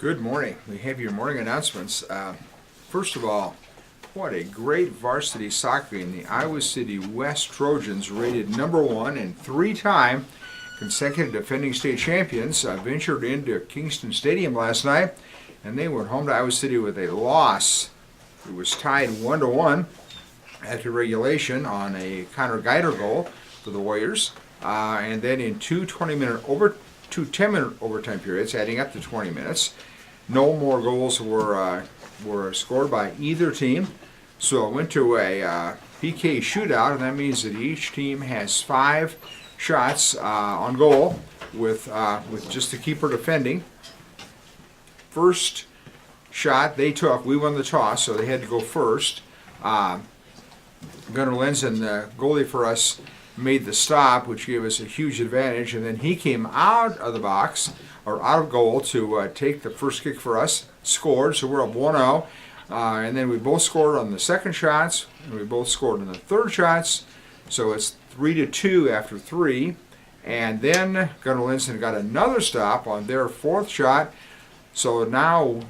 Good morning. We have your morning announcements. First of all, what a great varsity soccer game. The Iowa City West Trojans, rated #1 and three-time consecutive defending state champions, ventured into Kingston Stadium last night, and they went home to Iowa City with a loss. It was tied 1-1 after regulation on a Connor Geider goal for the Warriors, and then in two 10-minute overtime periods, adding up to 20 minutes. No more goals were scored by either team, so it went to a PK shootout, and that means that each team has 5 shots on goal with just the keeper defending. First shot they took, we won the toss, so they had to go first. Gunnar Lenzen, the goalie for us, made the stop, which gave us a huge advantage, and then he came out of the box, or out of goal, to take the first kick for us, scored, so we're up 1-0, and then we both scored on the second shots, and we both scored on the third shots, so it's 3-2 after 3, and then Gunnar Lenzen got another stop on their fourth shot, so now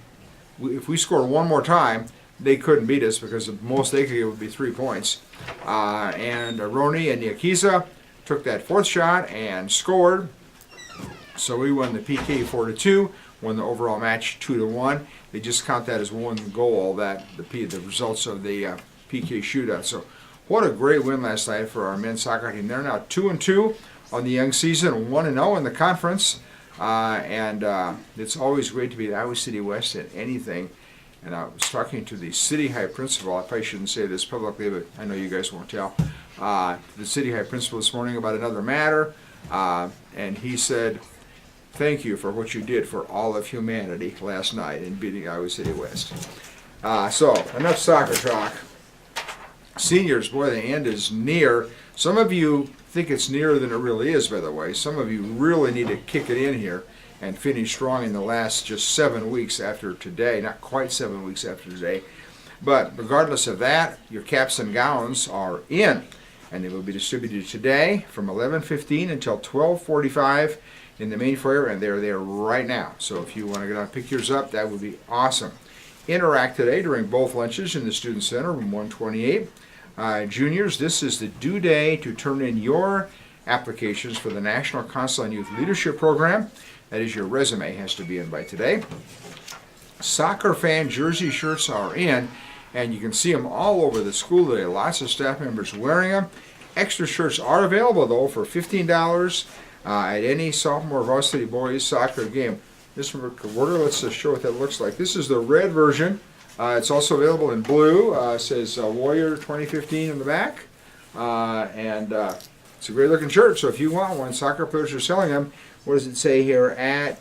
if we score one more time, they couldn't beat us because the most they could get would be 3 points. And Roni and Yakiza took that fourth shot and scored. So we won the PK 4-2, won the overall match 2-1. They just count that as one goal, the results of the PK shootout. So what a great win last night for our men's soccer team. They're now 2-2 on the young season, 1-0 in the conference. And it's always great to be at Iowa City West at anything. And I was talking to the City High principal, I probably shouldn't say this publicly, but I know you guys won't tell, the City High principal this morning about another matter, and he said, thank you for what you did for all of humanity last night in beating Iowa City West. So, enough soccer talk. Seniors, boy, the end is near. Some of you think it's nearer than it really is, by the way. Some of you really need to kick it in here and finish strong in the last just 7 weeks after today, not quite 7 weeks after today. But regardless of that, your caps and gowns are in, and they will be distributed today from 11:15 until 12:45 in the main foyer, and they're there right now. So if you want to get out and pick yours up, that would be awesome. Interact today during both lunches in the Student Center, room 128. Juniors, this is the due day to turn in your applications for the National Council on Youth Leadership Program. That is, your resume has to be in by today. Soccer fan jersey shirts are in, and you can see them all over the school today. Lots of staff members wearing them. Extra shirts are available, though, for $15 at any sophomore varsity boys soccer game. This order, let's just show what that looks like. This is the red version. It's also available in blue. It says Warrior 2015 in the back. It's a great looking shirt, so if you want one, soccer players are selling them. What does it say here at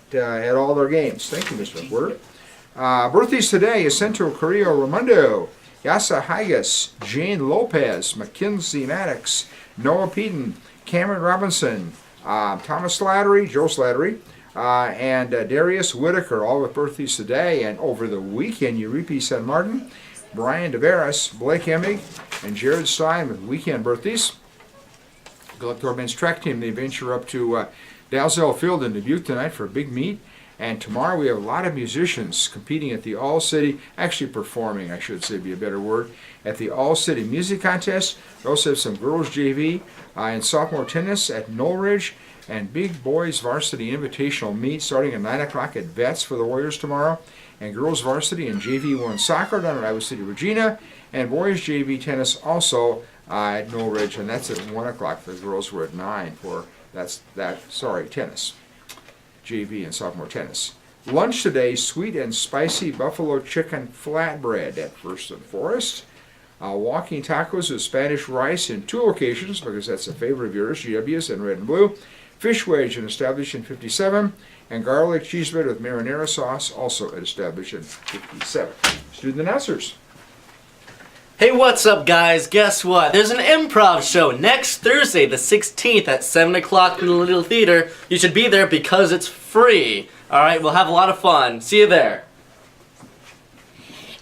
all their games? Thank you, Mr. McWhirter. Birthdays today: Jacinto Carrillo Ramundo, Yasa Higas, Jane Lopez, Mackenzie Maddox, Noah Peden, Cameron Robinson, Thomas Slattery, Joe Slattery, and Darius Whitaker, all with birthdays today. And over the weekend, Uripe San Martin, Brian DeVeras, Blake Hemmig, and Jared Stein with weekend birthdays. Good luck to our men's track team. They venture up to Dalzell Field in Dubuque tonight for a big meet. And tomorrow we have a lot of musicians competing at the All-City, actually performing, I should say, be a better word, at the All-City Music Contest. We also have some girls JV and sophomore tennis at Knowledge, and big boys varsity invitational meet starting at 9 o'clock at Vets for the Warriors tomorrow, and girls varsity and JV1 soccer down at Iowa City Regina, and boys JV tennis also at Knowledge, and that's at 1 o'clock. The girls were at 9 for tennis. JV and sophomore tennis. Lunch today: sweet and spicy buffalo chicken flatbread at First and Forest. Walking tacos with Spanish rice in 2 locations, because that's a favorite of yours, GW's and Red and Blue. Fish wedge in Establishment 57, and garlic cheese bread with marinara sauce also at Establishment 57. Student announcers. Hey, what's up, guys? Guess what? There's an improv show next Thursday, the 16th at 7 o'clock in the Little Theater. You should be there because it's free. Alright, we'll have a lot of fun. See you there.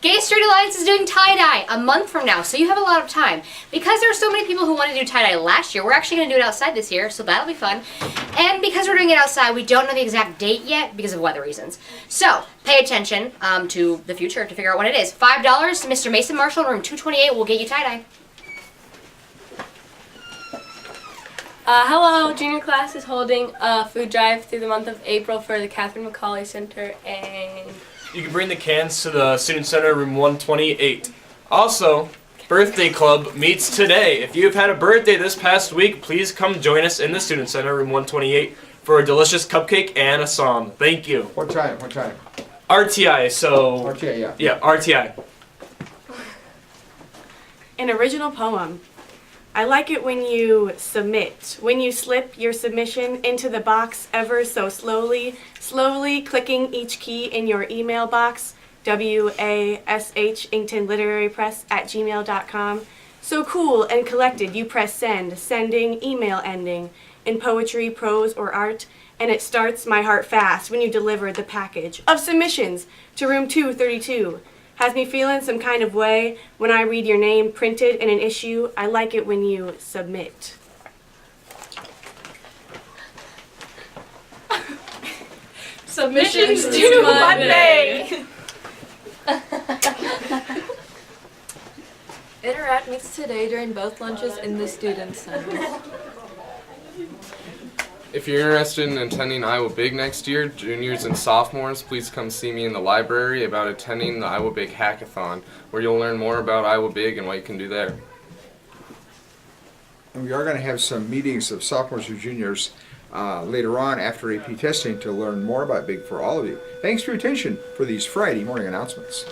Gay Straight Alliance is doing tie-dye a month from now, so you have a lot of time. Because there are so many people who wanted to do tie-dye last year, we're actually going to do it outside this year, so that'll be fun. And because we're doing it outside, we don't know the exact date yet because of weather reasons. So, pay attention to the future to figure out when it is. $5 to Mr. Mason Marshall, room 228 will get you tie-dye. Hello, junior class is holding a food drive through the month of April for the Catherine McCauley Center, and You can bring the cans to the Student Center, room 128. Also, Birthday Club meets today. If you've had a birthday this past week, please come join us in the Student Center, room 128, for a delicious cupcake and a song. Thank you. What time? What time? RTI, so... RTA, yeah. Yeah, RTI. An original poem. I like it when you submit, when you slip your submission into the box ever so slowly, slowly clicking each key in your email box, WASH Inkton Literary Press @gmail.com. So cool and collected, you press send, sending, email ending, in poetry, prose, or art, and it starts my heart fast when you deliver the package of submissions to room 232. Has me feeling some kind of way when I read your name printed in an issue. I like it when you submit. submissions due Monday. Interact meets today during both lunches in the Student Center. If you're interested in attending Iowa Big next year, juniors and sophomores, please come see me in the library about attending the Iowa Big Hackathon, where you'll learn more about Iowa Big and what you can do there. And we are going to have some meetings of sophomores and juniors later on after AP testing to learn more about Big for all of you. Thanks for your attention for these Friday morning announcements.